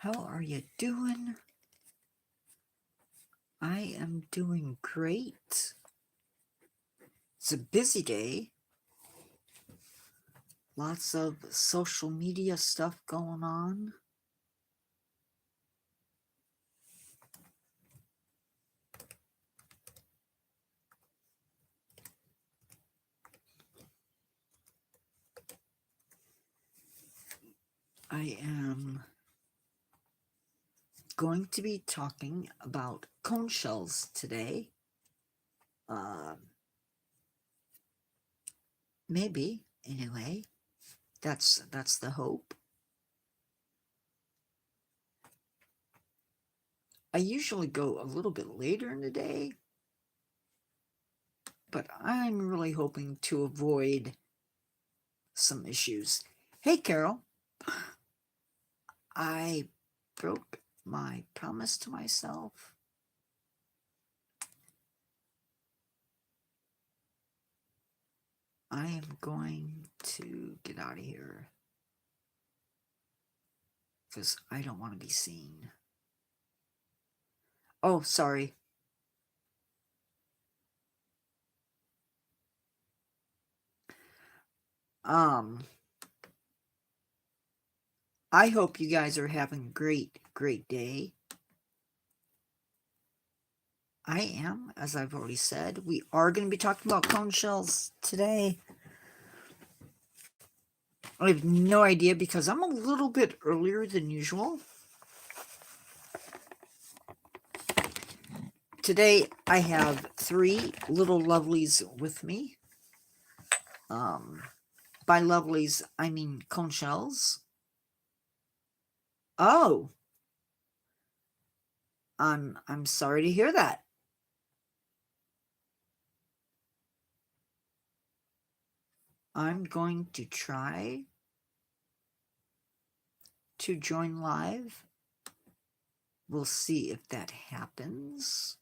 How are you doing? I am doing great. It's a busy day. Lots of social media stuff going on. I am going to be talking about cone shells today. Maybe, anyway. That's the hope. I usually go a little bit later in the day, but I'm really hoping to avoid some issues. Hey, Carol. I broke my promise to myself. I am going to get out of here because I don't want to be seen. Oh, sorry. I hope you guys are having a great day. I am, as I've already said. We are going to be talking about cone shells today. I have no idea because I'm a little bit earlier than usual. Today, I have 3 little lovelies with me. By lovelies, I mean cone shells. Oh, I'm sorry to hear that. I'm going to try to join live. We'll see if that happens.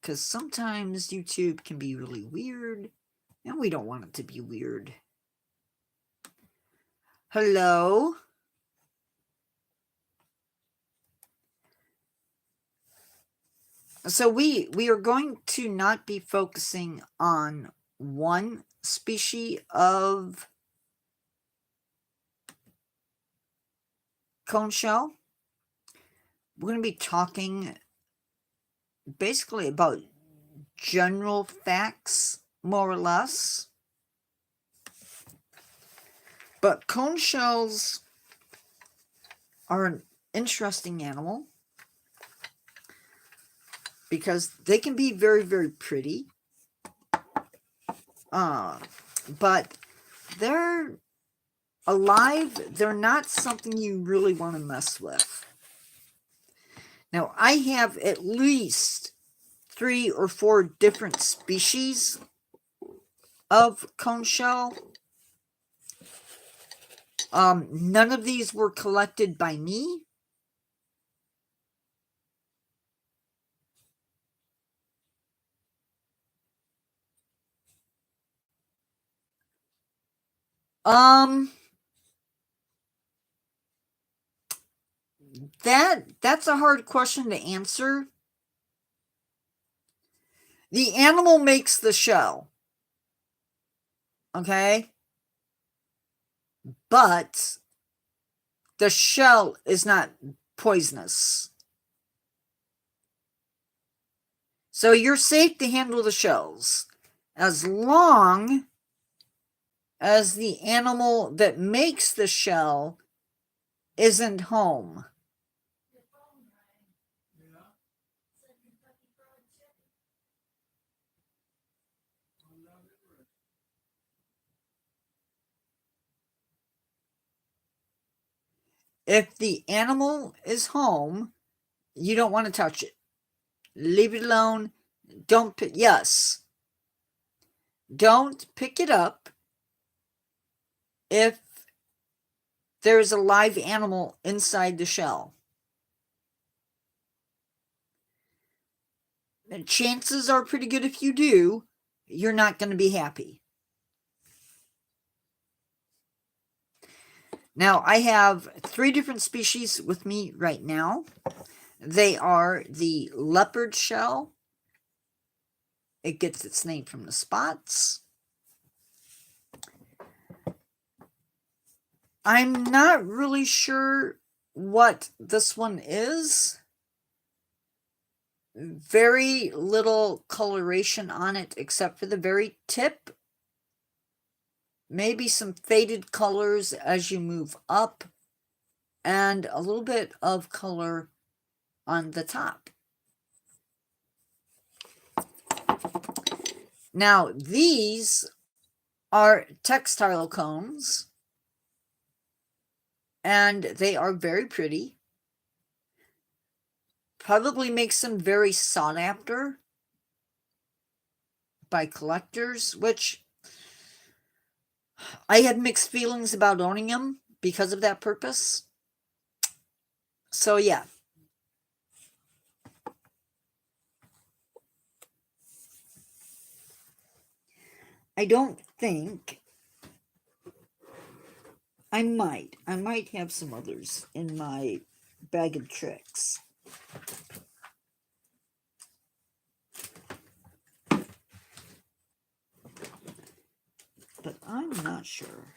Because sometimes YouTube can be really weird, and we don't want it to be weird. Hello? So we are going to not be focusing on one species of cone shell. We're going to be talking basically about general facts, more or less. But cone shells are an interesting animal because they can be very pretty. But they're alive. They're not something you really want to mess with. Now, I have at least 3 or 4 different species of cone shell. None of these were collected by me. That's a hard question to answer. The animal makes the shell. Okay? But the shell is not poisonous. So you're safe to handle the shells as long as the animal that makes the shell isn't home. If the animal is home, you don't want to touch it. Leave it alone. Don't pick it up if there's a live animal inside the shell. And chances are pretty good if you do, you're not going to be happy. Now, I have 3 different species with me right now. They are the leopard shell. It gets its name from the spots. I'm not really sure what this one is. Very little coloration on it except for the very tip. Maybe some faded colors as you move up, and a little bit of color on the top. Now, these are textile cones, and they are very pretty. Probably makes them very sought after by collectors, which I had mixed feelings about owning them because of that purpose. So yeah. I don't think I might have some others in my bag of tricks. But I'm not sure.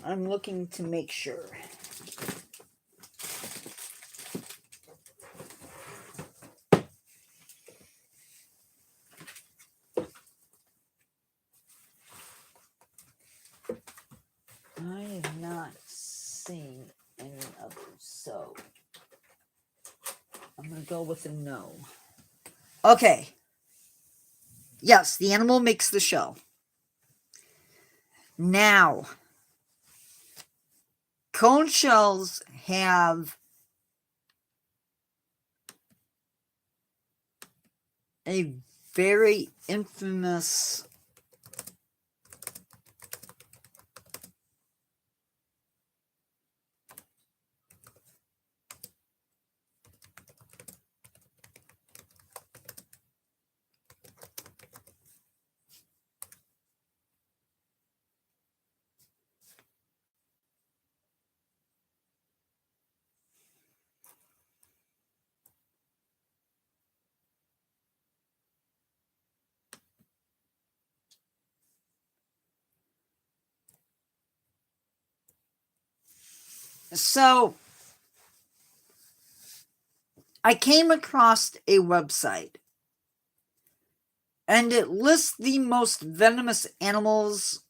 I'm looking to make sure. I have not seen any others, so I'm going to go with a no. Okay. Yes, the animal makes the shell. Now, cone shells have a very infamous So, I came across a website, and it lists the most venomous animals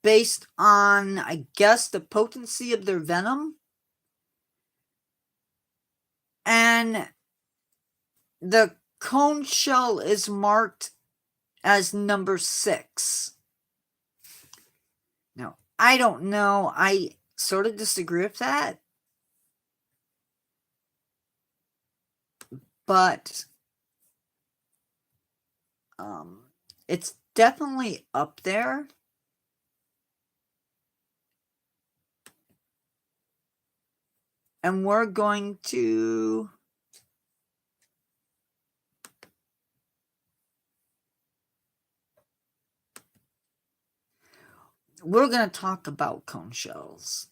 based on, I guess, the potency of their venom. And the cone shell is marked as number 6. Now, I don't know. I sort of disagree with that. But it's definitely up there. And we're going to talk about cone shells.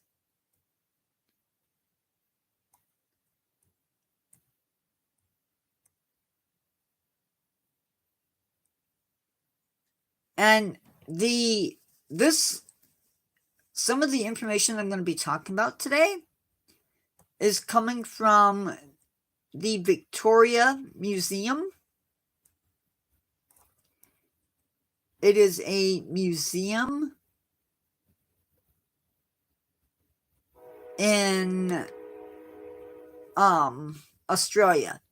And some of the information I'm going to be talking about today is coming from the Victoria Museum. It is a museum in Australia.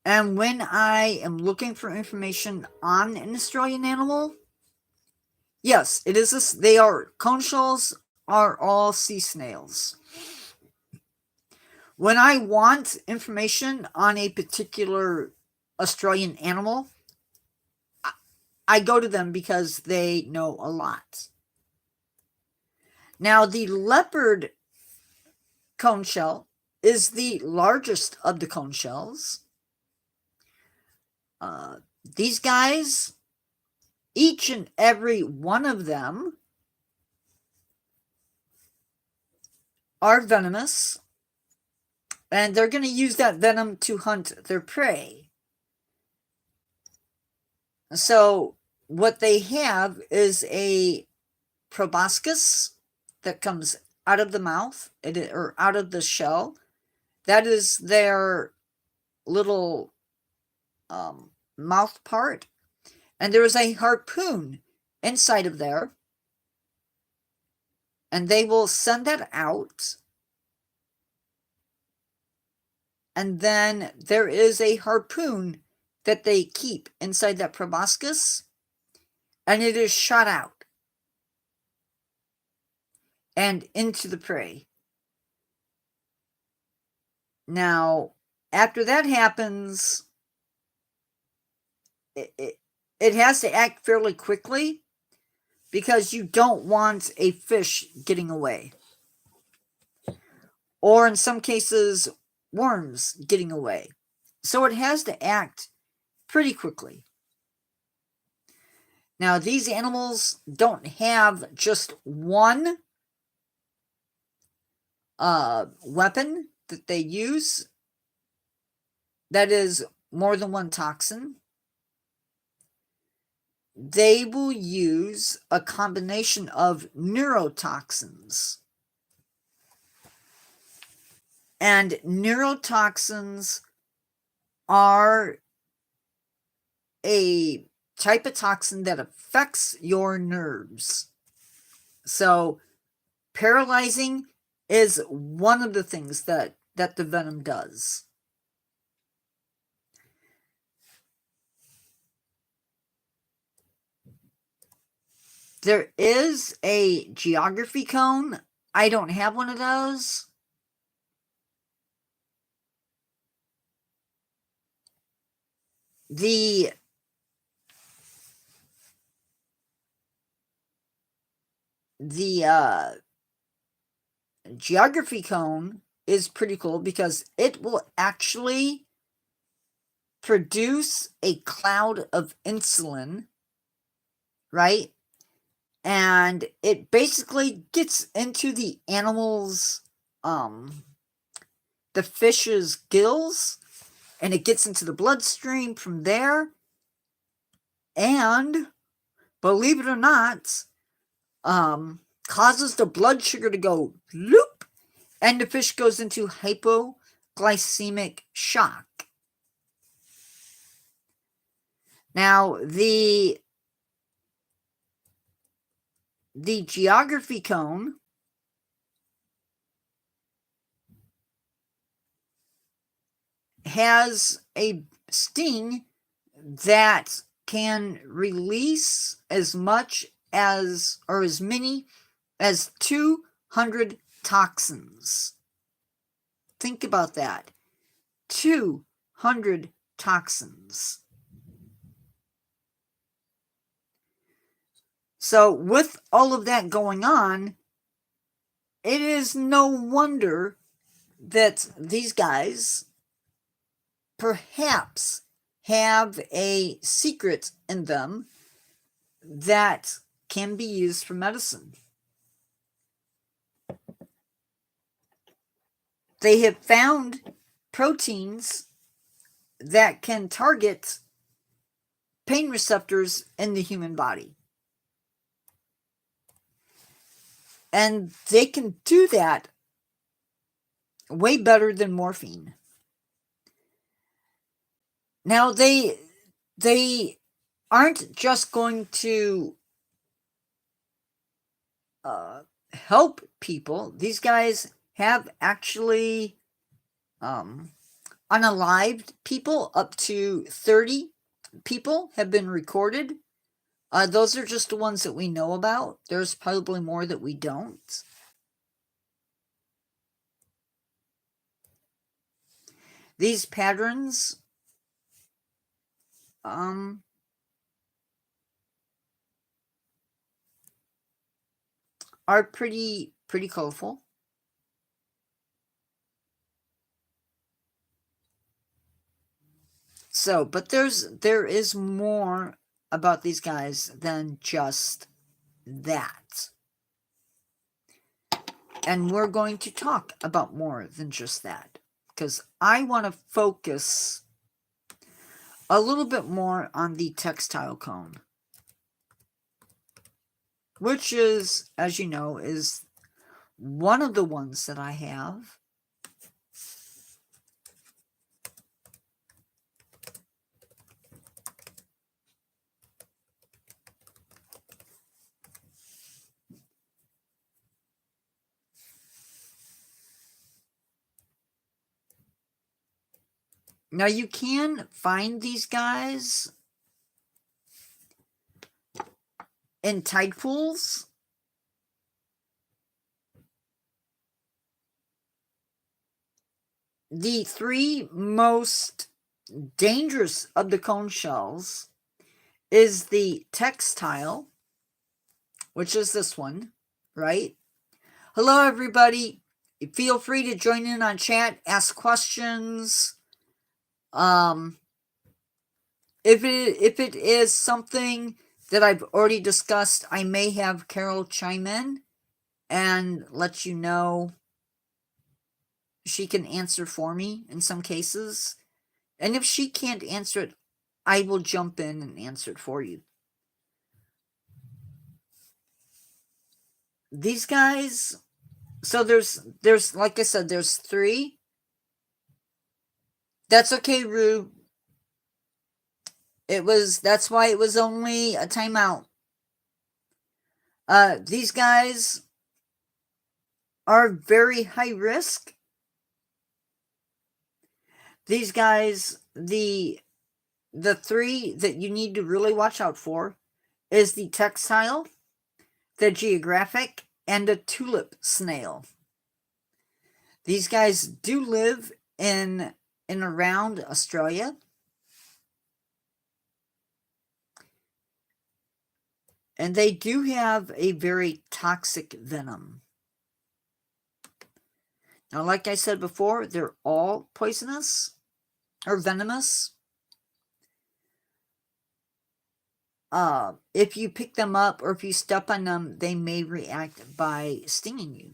And when I am looking for information on an Australian animal, yes, it is cone shells are all sea snails. When I want information on a particular Australian animal, I go to them because they know a lot. Now, the leopard cone shell is the largest of the cone shells. These guys, each and every one of them, are venomous, and they're going to use that venom to hunt their prey. So what they have is a proboscis that comes out of the mouth, or out of the shell. That is their little mouth part. And there is a harpoon inside of there. And they will send that out. And then there is a harpoon that they keep inside that proboscis. And it is shot out and into the prey. Now, after that happens, it has to act fairly quickly, because you don't want a fish getting away. Or in some cases, worms getting away. So it has to act pretty quickly. Now, these animals don't have just one weapon that they use that is more than one toxin. They will use a combination of neurotoxins. And neurotoxins are a type of toxin that affects your nerves. So paralyzing is one of the things that the venom does. There is a geography cone. I don't have one of those. The geography cone is pretty cool, because it will actually produce a cloud of insulin, right? And it basically gets into the animal's, the fish's gills, and it gets into the bloodstream from there. And believe it or not, causes the blood sugar to go loop, and the fish goes into hypoglycemic shock. Now, the geography cone has a sting that can release as much as, or as many as 200 toxins. Think about that. 200 toxins. So with all of that going on, it is no wonder that these guys perhaps have a secret in them that can be used for medicine. They have found proteins that can target pain receptors in the human body. And they can do that way better than morphine. Now, they aren't just going to help people. These guys have actually unalived people. Up to 30 people have been recorded. Those are just the ones that we know about. There's probably more that we don't. These patterns are pretty colorful. So, but there is more about these guys than just that. And we're going to talk about more than just that, because I want to focus a little bit more on the textile cone, which is, as you know, is one of the ones that I have. Now you can find these guys in tide pools. The three most dangerous of the cone shells is the textile, which is this one, right? Hello, everybody. Feel free to join in on chat, ask questions. If it is something that I've already discussed, I may have Carol chime in and let you know. She can answer for me in some cases. And if she can't answer it, I will jump in and answer it for you. These guys, so there's like I said, there's three. That's okay, Rue. That's why it was only a timeout. These guys are very high risk. These guys, the three that you need to really watch out for is the textile, the geographic, and the tulip snail. These guys do live in around Australia. And they do have a very toxic venom. Now, like I said before, they're all poisonous or venomous. If you pick them up or if you step on them, they may react by stinging you.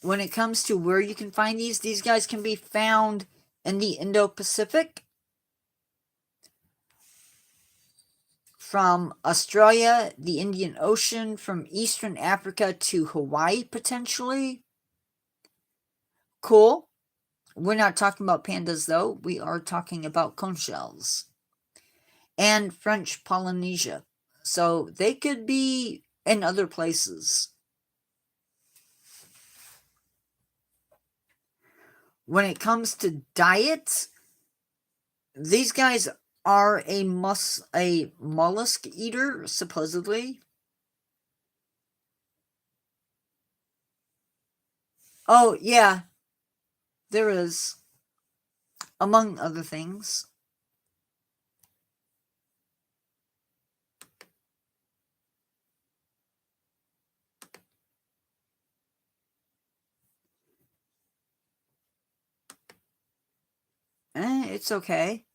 When it comes to where you can find these guys can be found in the Indo-Pacific, from Australia, the Indian Ocean, from Eastern Africa to Hawaii, potentially. Cool. We're not talking about pandas, though. We are talking about cone shells. And French Polynesia. So they could be in other places. When it comes to diet, these guys are a mollusk eater, supposedly. Oh, yeah. There is. Among other things. It's okay.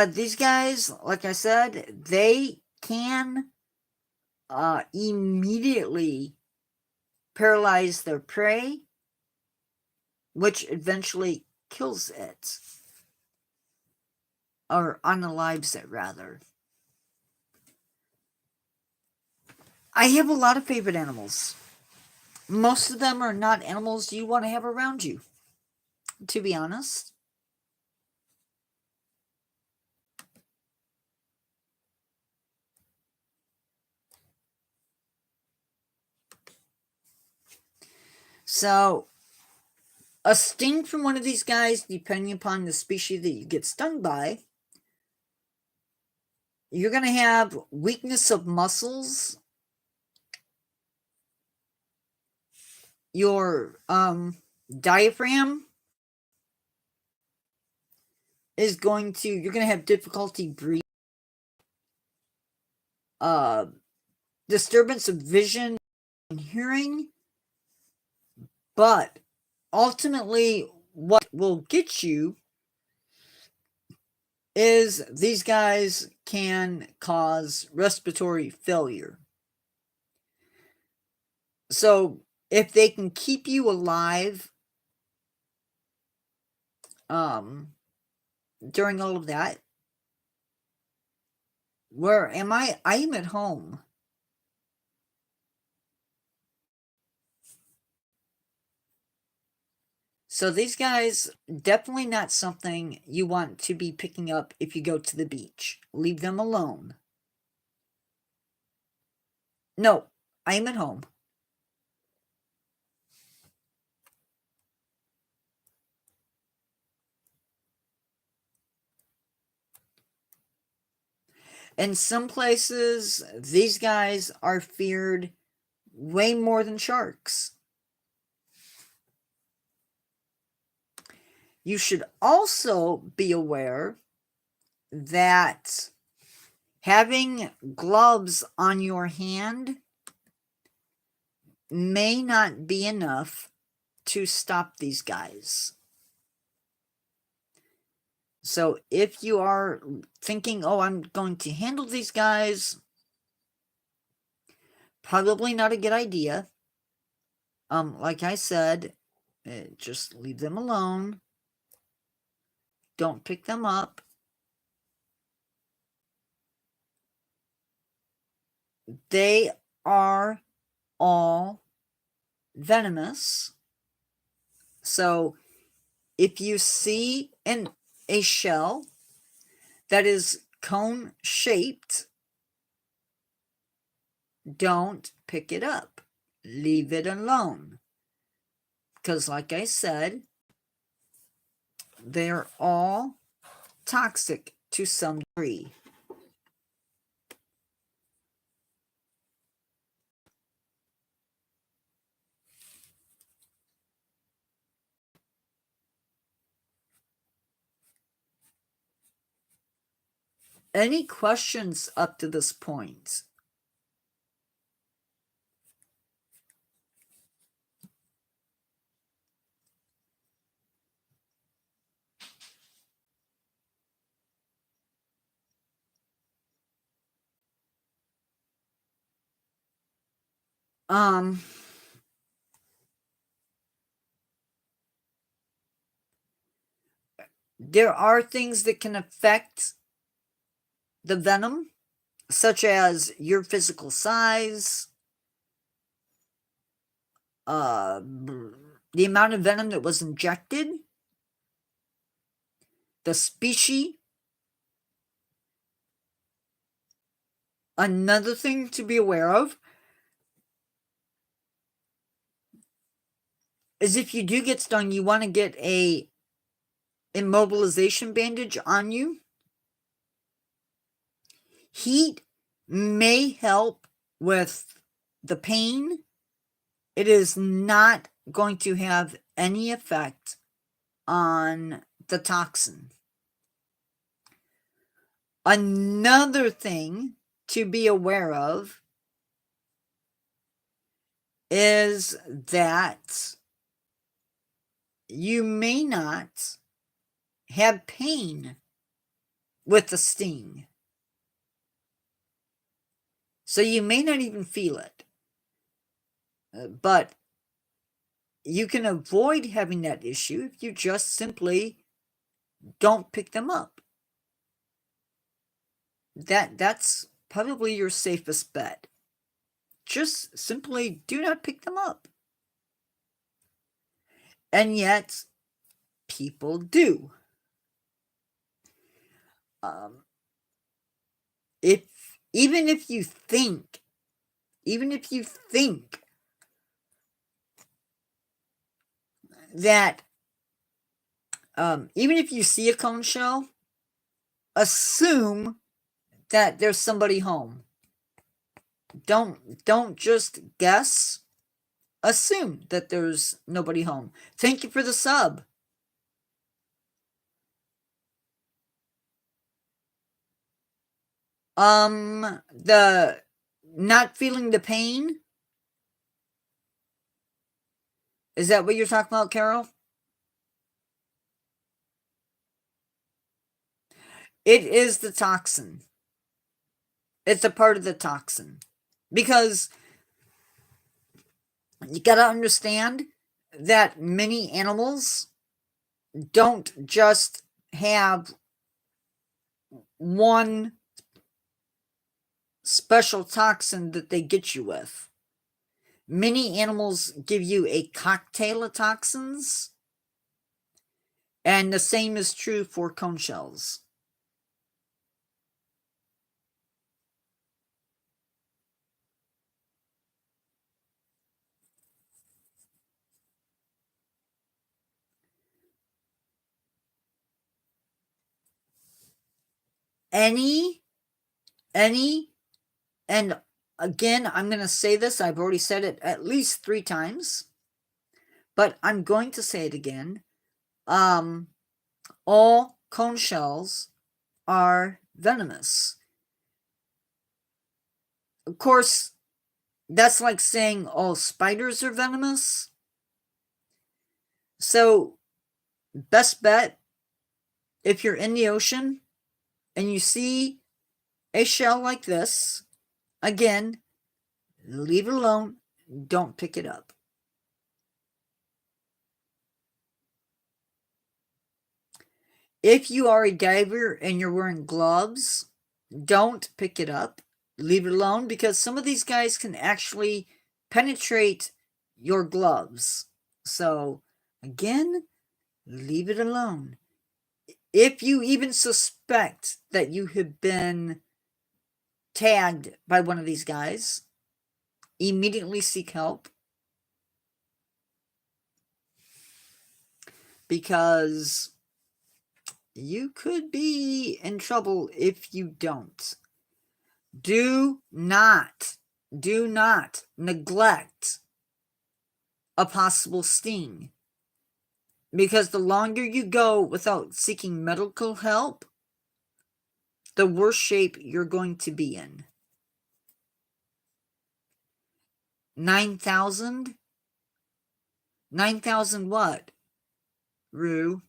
These guys, like I said, they can immediately paralyze their prey, which eventually kills it. Or unalives it, rather. I have a lot of favorite animals. Most of them are not animals you want to have around you, to be honest. So, a sting from one of these guys, depending upon the species that you get stung by, you're going to have weakness of muscles, your diaphragm, is going to, you're going to have difficulty breathing, disturbance of vision and hearing, but ultimately what will get you is these guys can cause respiratory failure. So if they can keep you alive during all of that, where am I? I am at home. So these guys, definitely not something you want to be picking up if you go to the beach. Leave them alone. No, I am at home. In some places, these guys are feared way more than sharks. You should also be aware that having gloves on your hand may not be enough to stop these guys. So if you are thinking, oh, I'm going to handle these guys, probably not a good idea. Like I said, just leave them alone. Don't pick them up. They are all venomous. So if you see a shell that is cone shaped, don't pick it up. Leave it alone. Because like I said, they're all toxic to some degree. Any questions up to this point? There are things that can affect the venom, such as your physical size, the amount of venom that was injected, the species. Another thing to be aware of is if you do get stung, you want to get a immobilization bandage on you. Heat may help with the pain. It is not going to have any effect on the toxin. Another thing to be aware of is that you may not have pain with the sting. So you may not even feel it. But you can avoid having that issue if you just simply don't pick them up. That's probably your safest bet. Just simply do not pick them up. And yet, people do. Even if you think that, even if you see a cone shell, assume that there's somebody home. Don't just guess. Assume that there's nobody home. Thank you for the sub. The not feeling the pain. Is that what you're talking about, Carol? It is the toxin. It's a part of the toxin. Because you got to understand that many animals don't just have one special toxin that they get you with. Many animals give you a cocktail of toxins, and the same is true for cone shells. Any, and again, I'm going to say this, I've already said it at least 3 times, but I'm going to say it again. All cone shells are venomous. Of course, that's like saying all spiders are venomous. So, best bet, if you're in the ocean and you see a shell like this, again, leave it alone. Don't pick it up. If you are a diver and you're wearing gloves, don't pick it up. Leave it alone, because some of these guys can actually penetrate your gloves. So, again, leave it alone. If you even suspect that you have been tagged by one of these guys, immediately seek help, because you could be in trouble if you don't. Do not neglect a possible sting, because the longer you go without seeking medical help, the worse shape you're going to be in. 9,000? 9,000 what, Rue?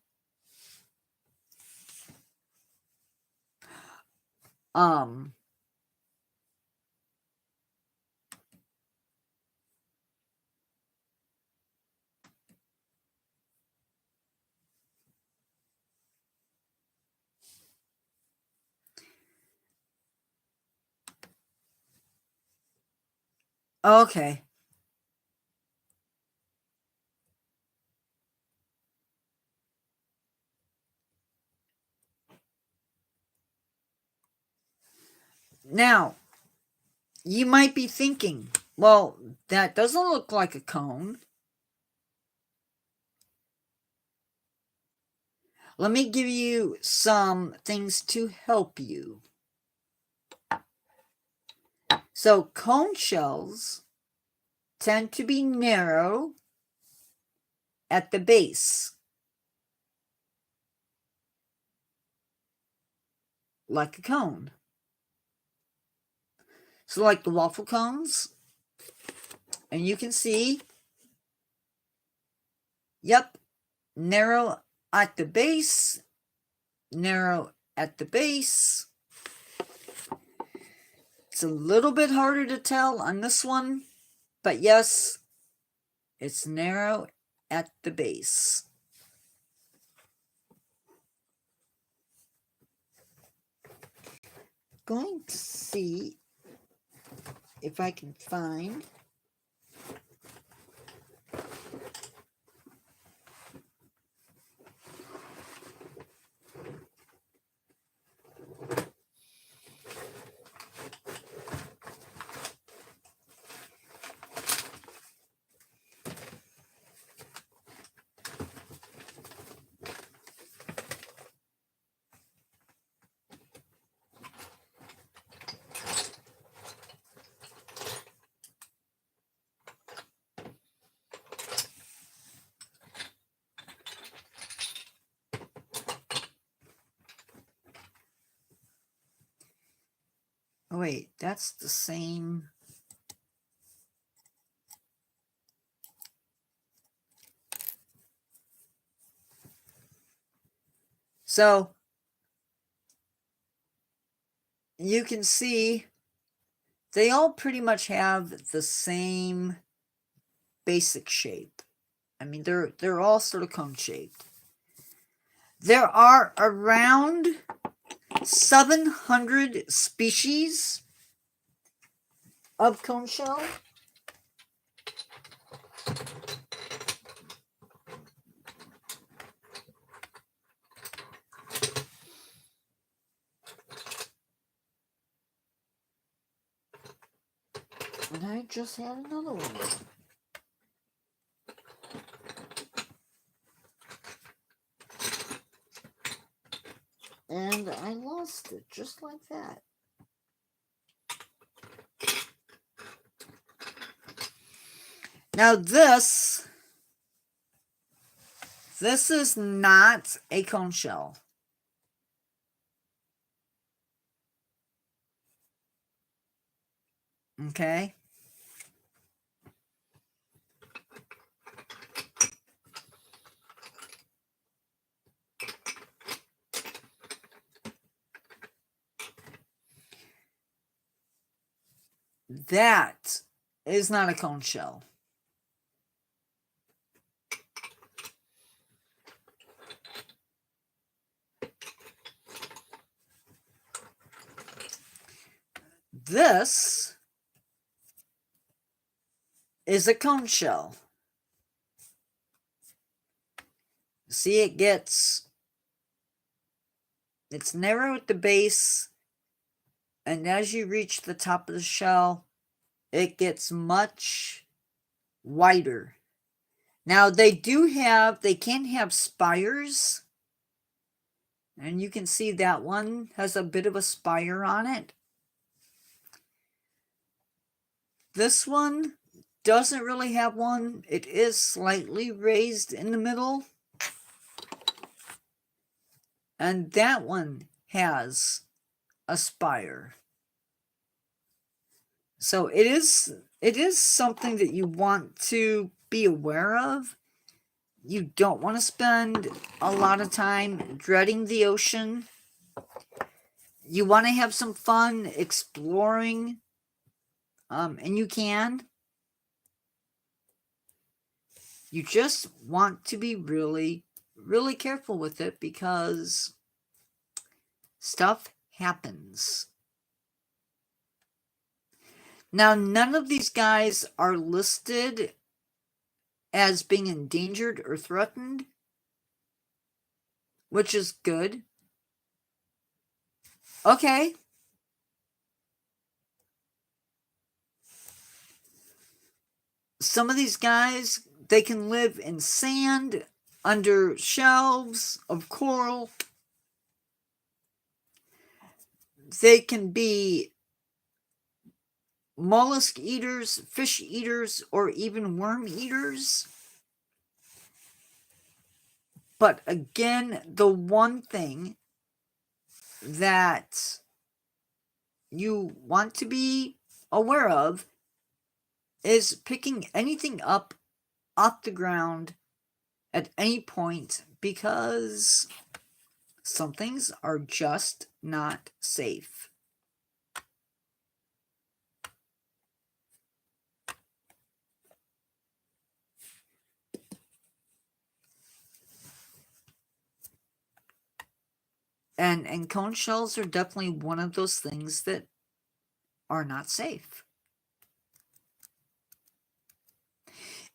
Okay. Now, you might be thinking, well, that doesn't look like a cone. Let me give you some things to help you. So, cone shells tend to be narrow at the base, like a cone. So, like the waffle cones, and you can see, yep, narrow at the base, narrow at the base. It's a little bit harder to tell on this one, but yes, it's narrow at the base. Going to see if I can find Oh, wait, that's the same. So you can see they all pretty much have the same basic shape. I mean, they're all sort of cone shaped. There are around 700 species of cone shell. And I just had another one. And I lost it just like that. Now this is not a cone shell. Okay? That is not a cone shell. This is a cone shell. See, it's narrow at the base, and as you reach the top of the shell, it gets much wider. Now they can have spires, and you can see that one has a bit of a spire on it. This one doesn't really have one. It is slightly raised in the middle. And that one has a spire. So it is something that you want to be aware of. You don't want to spend a lot of time dreading the ocean. You want to have some fun exploring, and you can. You just want to be really, really careful with it because stuff happens. Now, none of these guys are listed as being endangered or threatened, which is good. Okay. Some of these guys, they can live in sand, under shelves of coral. They can be mollusk eaters, fish eaters, or even worm eaters. But again, the one thing that you want to be aware of is picking anything up off the ground at any point, because some things are just not safe. And cone shells are definitely one of those things that are not safe.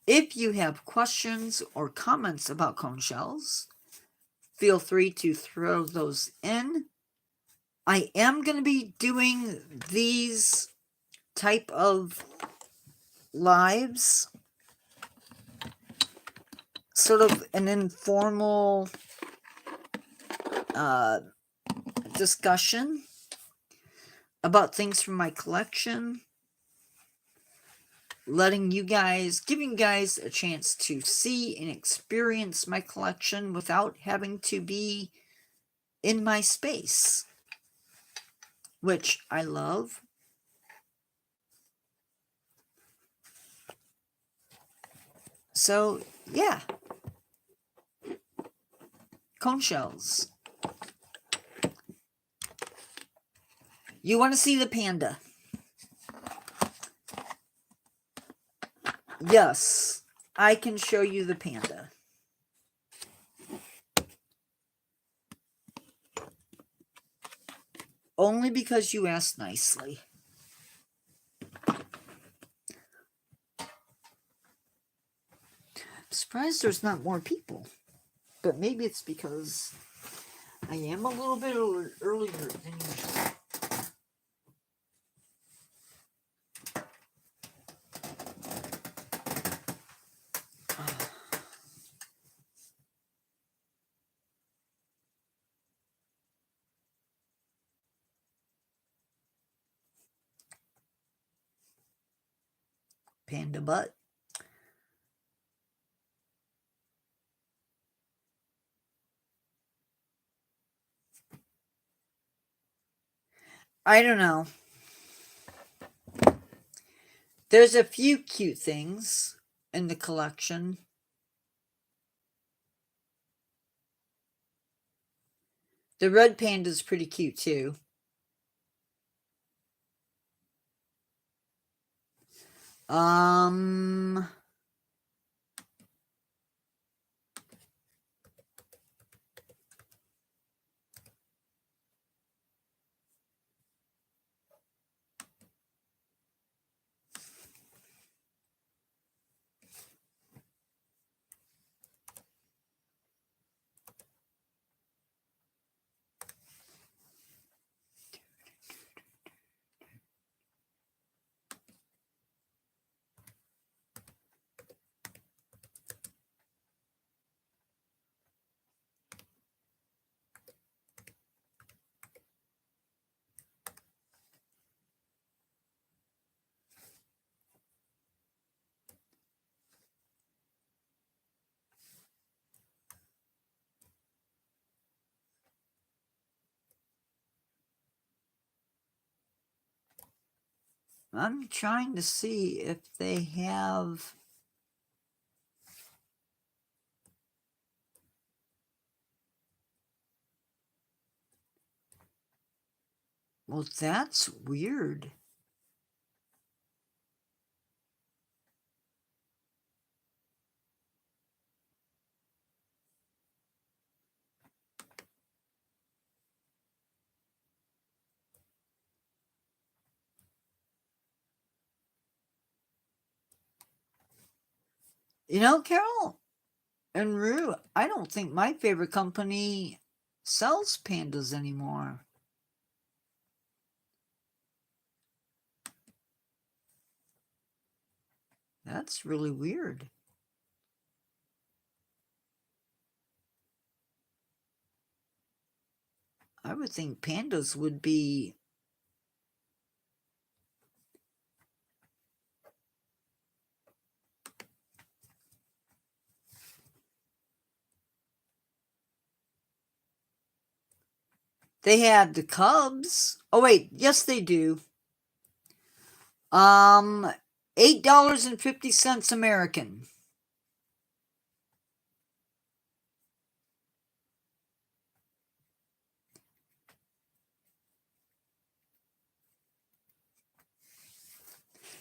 If you have questions or comments about cone shells, feel free to throw those in. I am going to be doing these type of lives, sort of an informal discussion about things from my collection, giving you guys a chance to see and experience my collection without having to be in my space, which I love So, yeah. Cone shells. You want to see the panda? Yes, I can show you the panda. Only because you asked nicely. I'm surprised there's not more people. But maybe it's because I am a little bit earlier than usual. Panda butt. I don't know. There's a few cute things in the collection. The red panda's pretty cute too. Um, I'm trying to see if they have. Well, that's weird. You know, Carol and Rue, I don't think my favorite company sells pandas anymore. That's really weird. I would think pandas would be. They have the Cubs. Oh wait, yes they do. $8.50 American.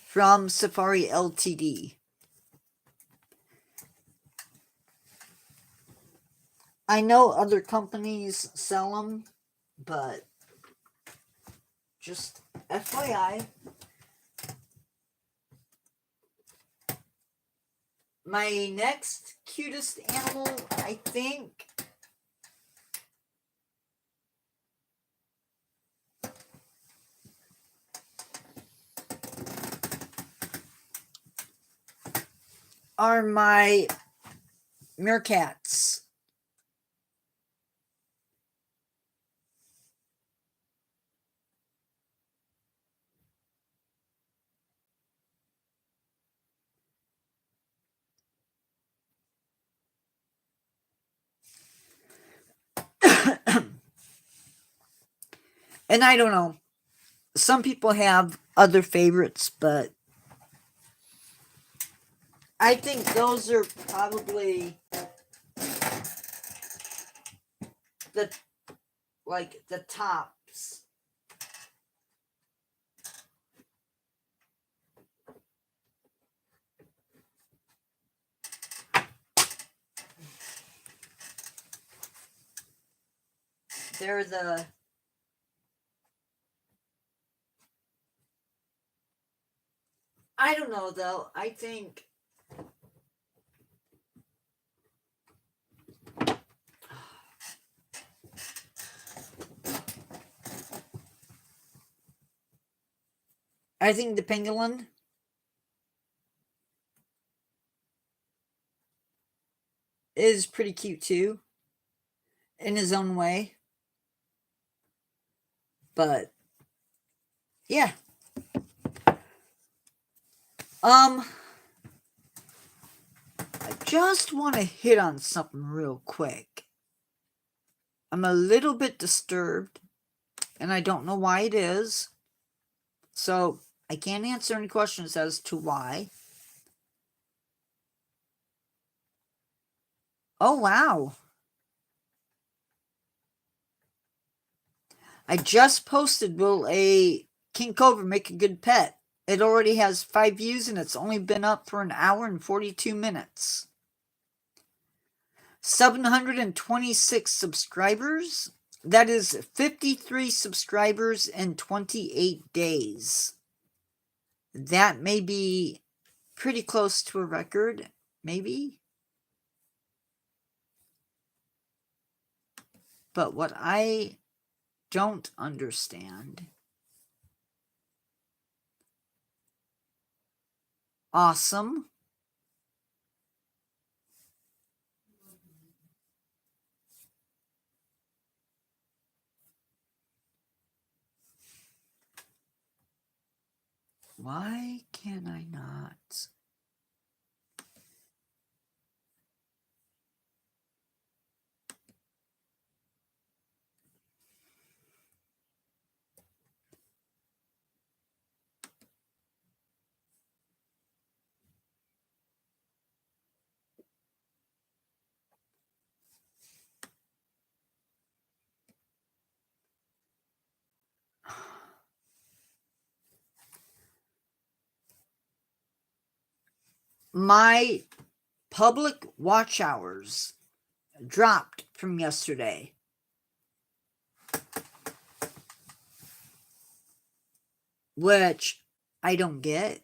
From Safari Ltd. I know other companies sell them, but just FYI. My next cutest animal, I think, are my meerkats. And I don't know. Some people have other favorites, but I think those are probably the tops. They're the I don't know though. I think the pangolin is pretty cute too, in his own way. But yeah. I just want to hit on something real quick. I'm a little bit disturbed, and I don't know why it is. So I can't answer any questions as to why. Oh, wow. I just posted, will a king cobra make a good pet? It already has 5 views, and it's only been up for an hour and 42 minutes. 726 subscribers. That is 53 subscribers in 28 days. That may be pretty close to a record, maybe. But what I don't understand. Awesome. Why can I not? My public watch hours dropped from yesterday. Which I don't get.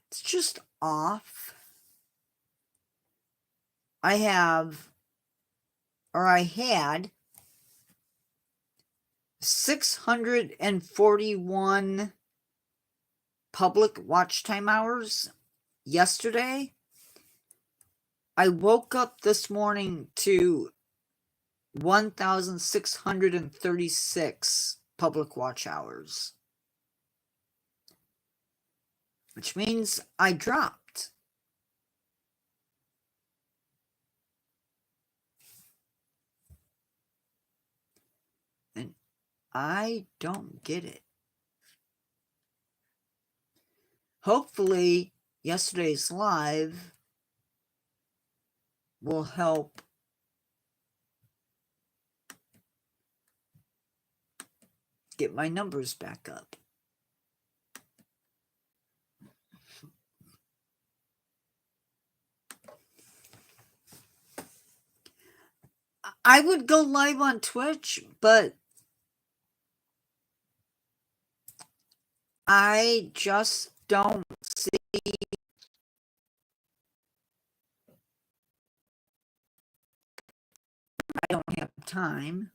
It's just off. I had 641 public watch time hours yesterday. I woke up this morning to 1,636 public watch hours, which means I dropped. And I don't get it. Hopefully, yesterday's live will help get my numbers back up. I would go live on Twitch, but I just don't see. I don't have time.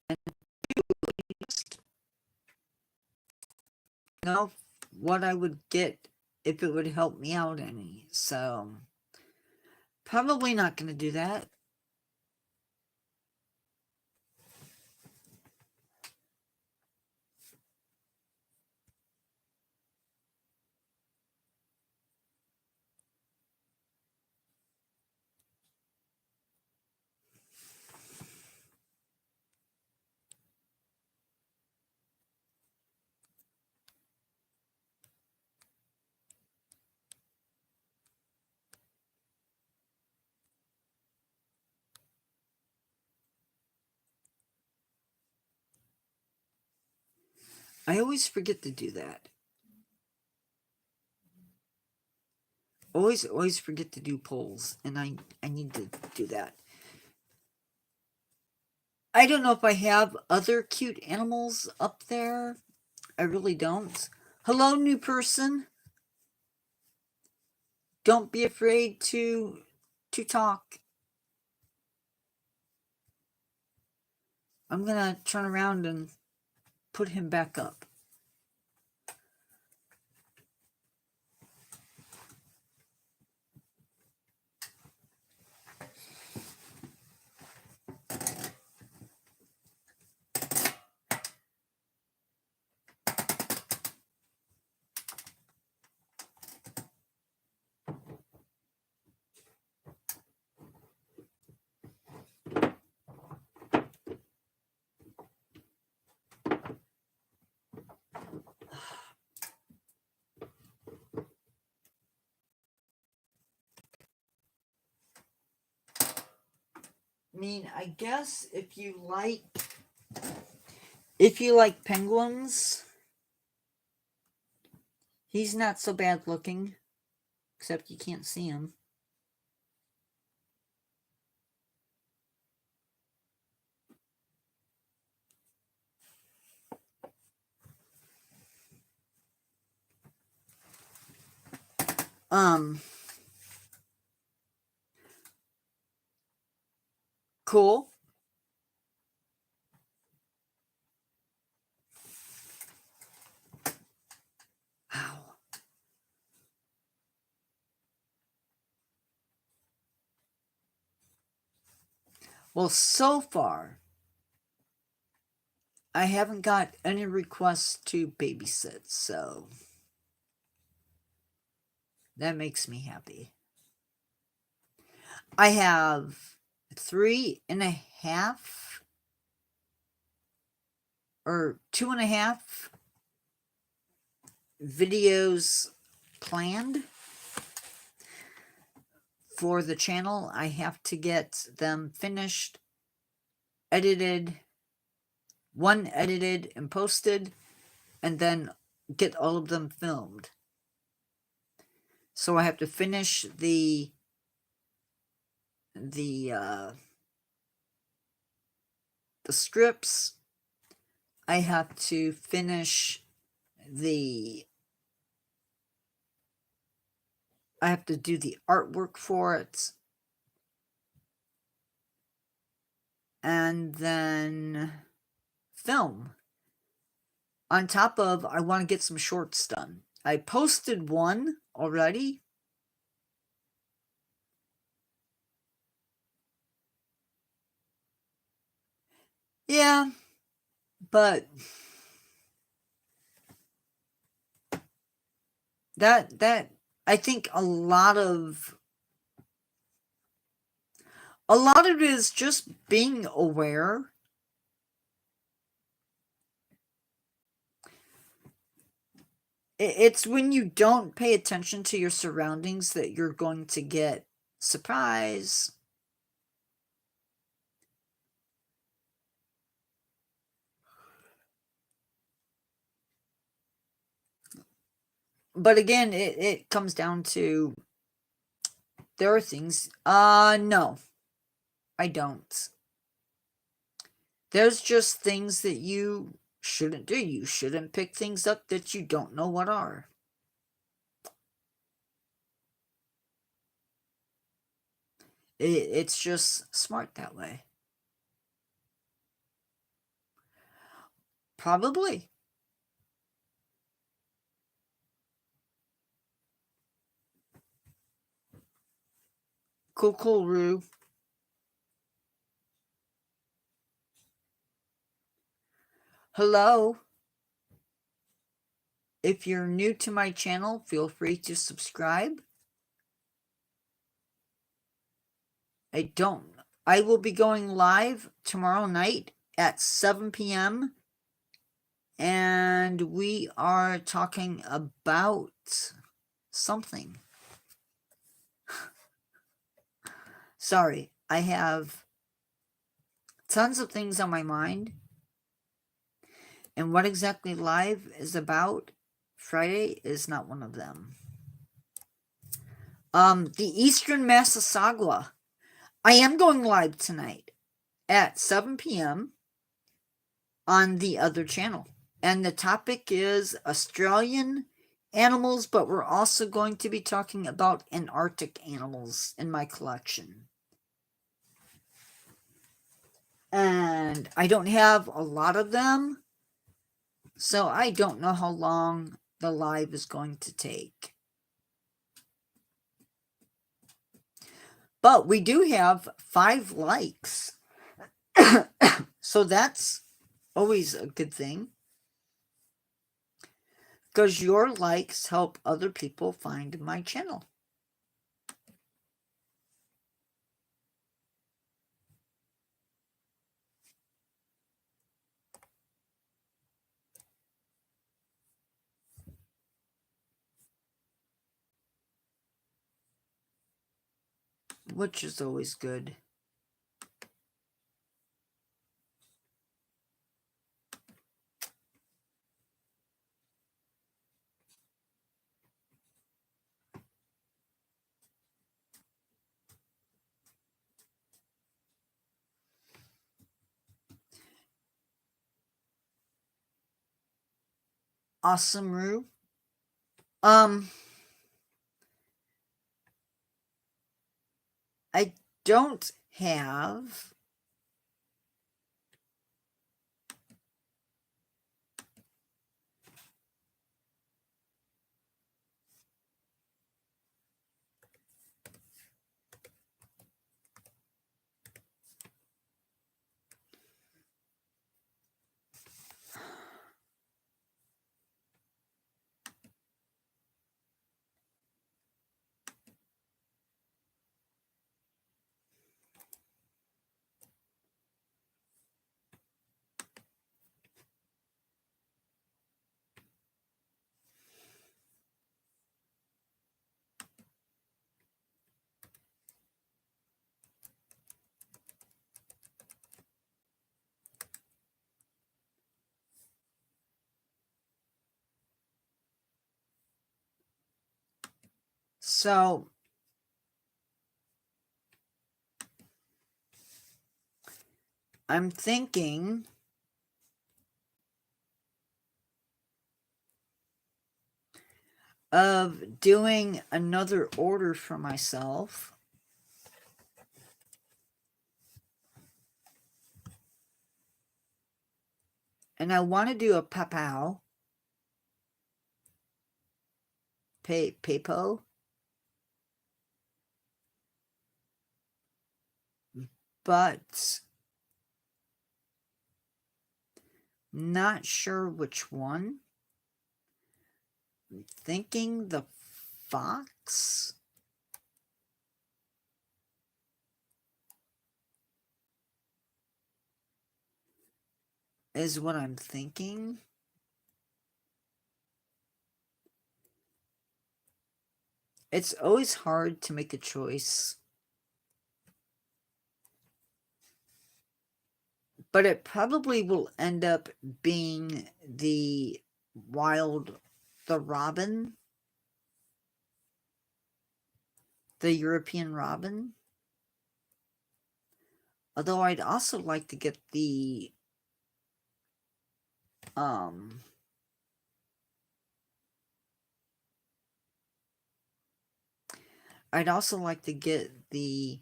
And know what I would get if it would help me out any. So probably not going to do that. I always forget to do that. Always forget to do polls, and I need to do that. I don't know if I have other cute animals up there. I really don't. Hello, new person. Don't be afraid to talk. I'm gonna turn around and put him back up. I mean, I guess if you like penguins, he's not so bad looking, except you can't see him. Cool. Wow. Well, so far, I haven't got any requests to babysit, so that makes me happy. I have 3.5 or 2.5 videos planned for the channel. I have to get them finished, edited, one edited and posted, and then get all of them filmed. So I have to finish the scripts. I have to finish I have to do the artwork for it. And then film. On top of, I want to get some shorts done. I posted one already. Yeah, but that I think a lot of it is just being aware. It's when you don't pay attention to your surroundings that you're going to get surprise. But again, it comes down to, there are things, no, I don't. There's just things that you shouldn't do. You shouldn't pick things up that you don't know what are. It's just smart that way. Probably. Cool, Roo. Hello. If you're new to my channel, feel free to subscribe. I will be going live tomorrow night at 7 p.m. and we are talking about something. Sorry, I have tons of things on my mind. And what exactly live is about, Friday is not one of them. The Eastern Massasauga. I am going live tonight at 7 p.m. on the other channel. And the topic is Australian animals, but we're also going to be talking about Antarctic animals in my collection. And I don't have a lot of them, so I don't know how long the live is going to take. But we do have 5 likes. So that's always a good thing, because your likes help other people find my channel. Which is always good. Awesome, Roo. I don't have so I'm thinking of doing another order for myself. And I want to do a papao. Pepo. But not sure which one. I'm thinking the fox. Is what I'm thinking. It's always hard to make a choice. But it probably will end up being the robin. The European robin. Although I'd also like to get the I'd also like to get the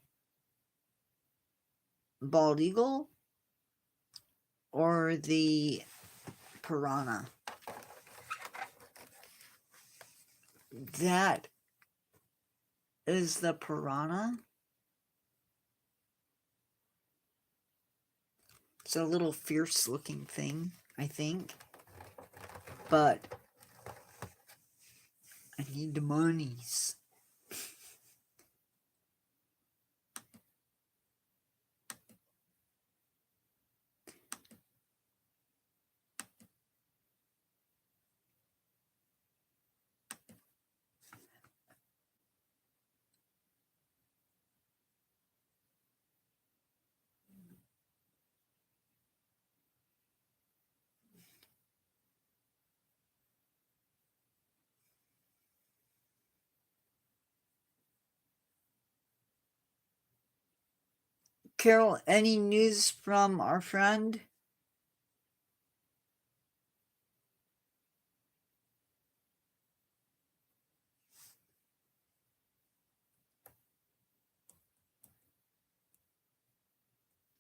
bald eagle or the piranha. That is the piranha. It's a little fierce looking thing, I think. But I need the monies. Carol, any news from our friend?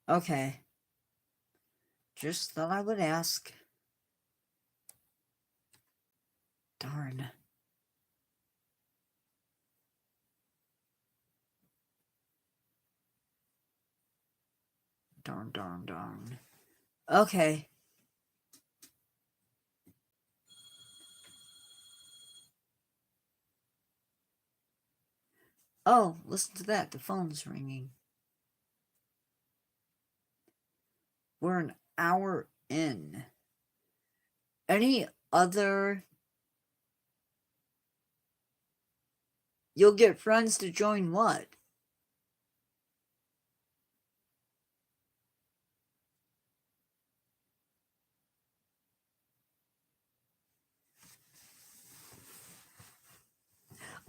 Okay. Just thought I would ask. Darn. Darn. Okay. Oh, listen to that. The phone's ringing. We're an hour in. Any other... You'll get friends to join what?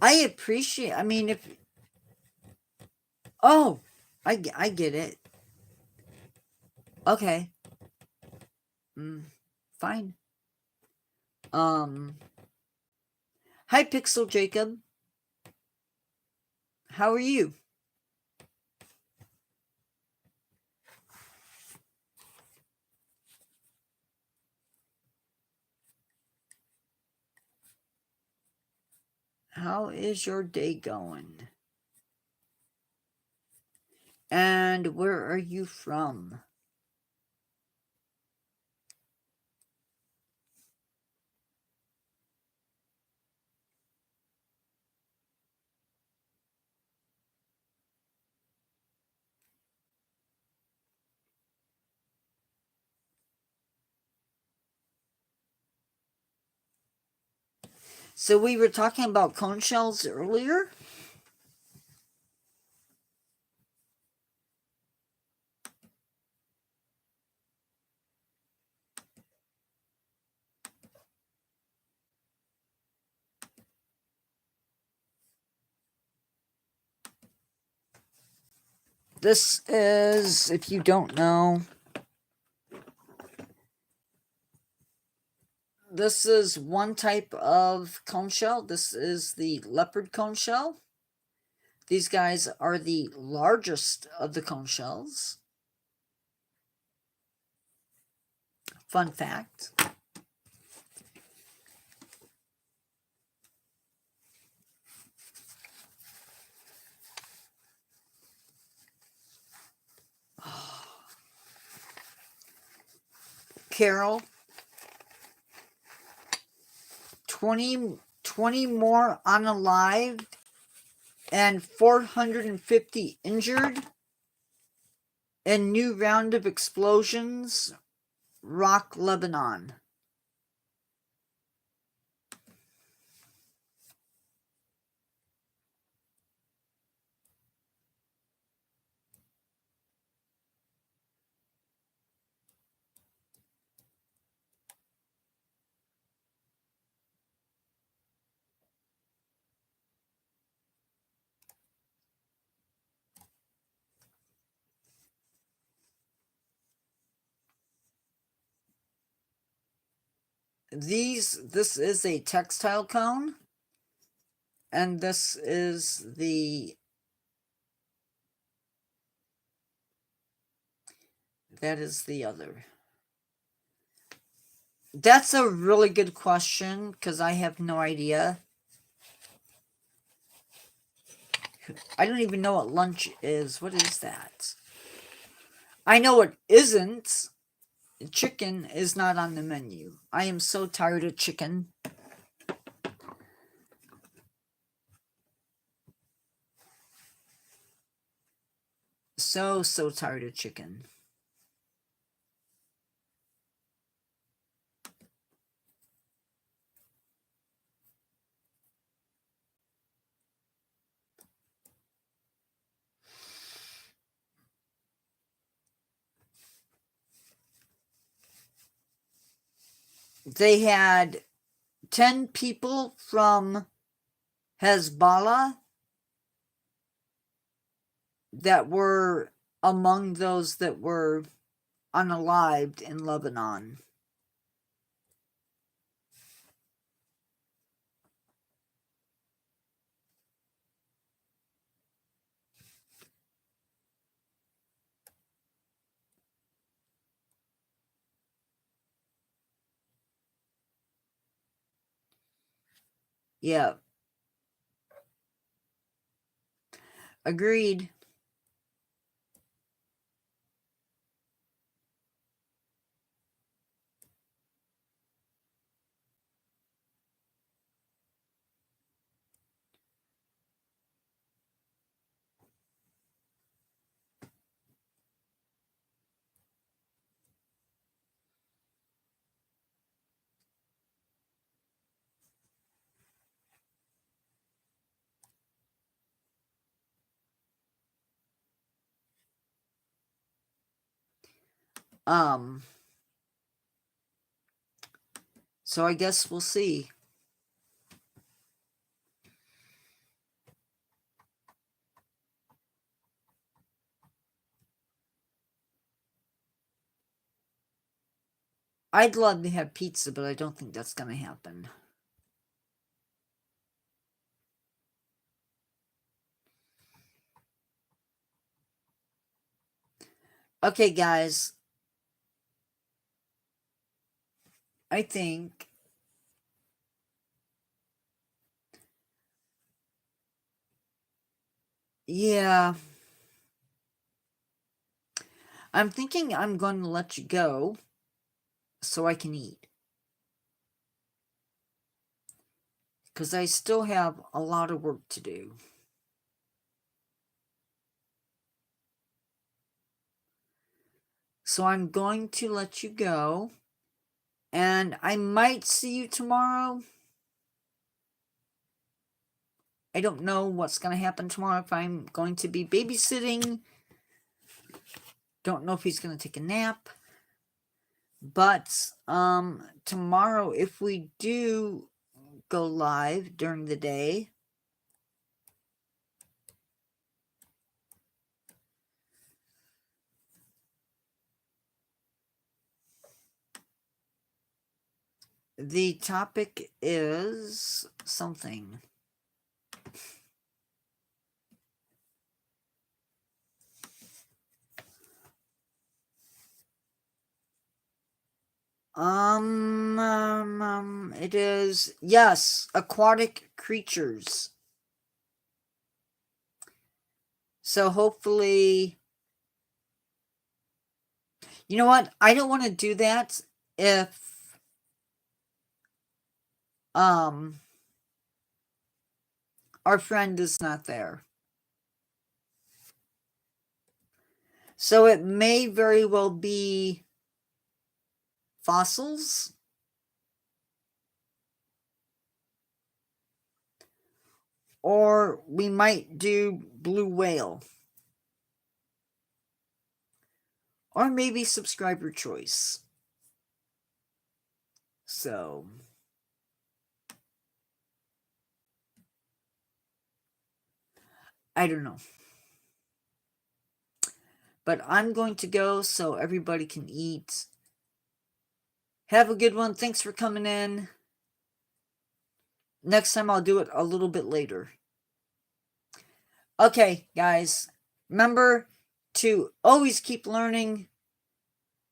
I appreciate... I mean, if... Oh, I get it. Okay. Fine. Hi, Pixel Jacob. How are you? How is your day going? And where are you from? So we were talking about cone shells earlier. This is, if you don't know, this is one type of cone shell. This is the leopard cone shell. These guys are the largest of the cone shells. Fun fact. Carol, 20 more unalived and 450 injured in new round of explosions, rock Lebanon. This is a textile cone, and this is that is the other. That's a really good question, because I have no idea. I don't even know what lunch is. What is that? I know it isn't. Chicken is not on the menu. I am so tired of chicken. So tired of chicken. They had 10 people from Hezbollah that were among those that were unalived in Lebanon. Yeah. Agreed. So I guess we'll see. I'd love to have pizza, but I don't think that's going to happen. Okay, guys. I think yeah. I'm thinking I'm going to let you go so I can eat. Because I still have a lot of work to do. So I'm going to let you go. And I might see you tomorrow. I don't know what's going to happen tomorrow, if I'm going to be babysitting. Don't know if he's going to take a nap. But tomorrow, if we do go live during the day, the topic is something. It is, yes, aquatic creatures. So hopefully, you know what? I don't want to do that if, our friend is not there. So it may very well be fossils. Or we might do blue whale. Or maybe subscriber choice. So I don't know. But I'm going to go so everybody can eat. Have a good one. Thanks for coming in. Next time I'll do it a little bit later. Okay, guys. Remember to always keep learning.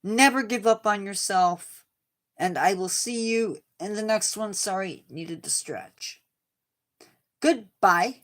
Never give up on yourself. And I will see you in the next one. Sorry, needed to stretch. Goodbye.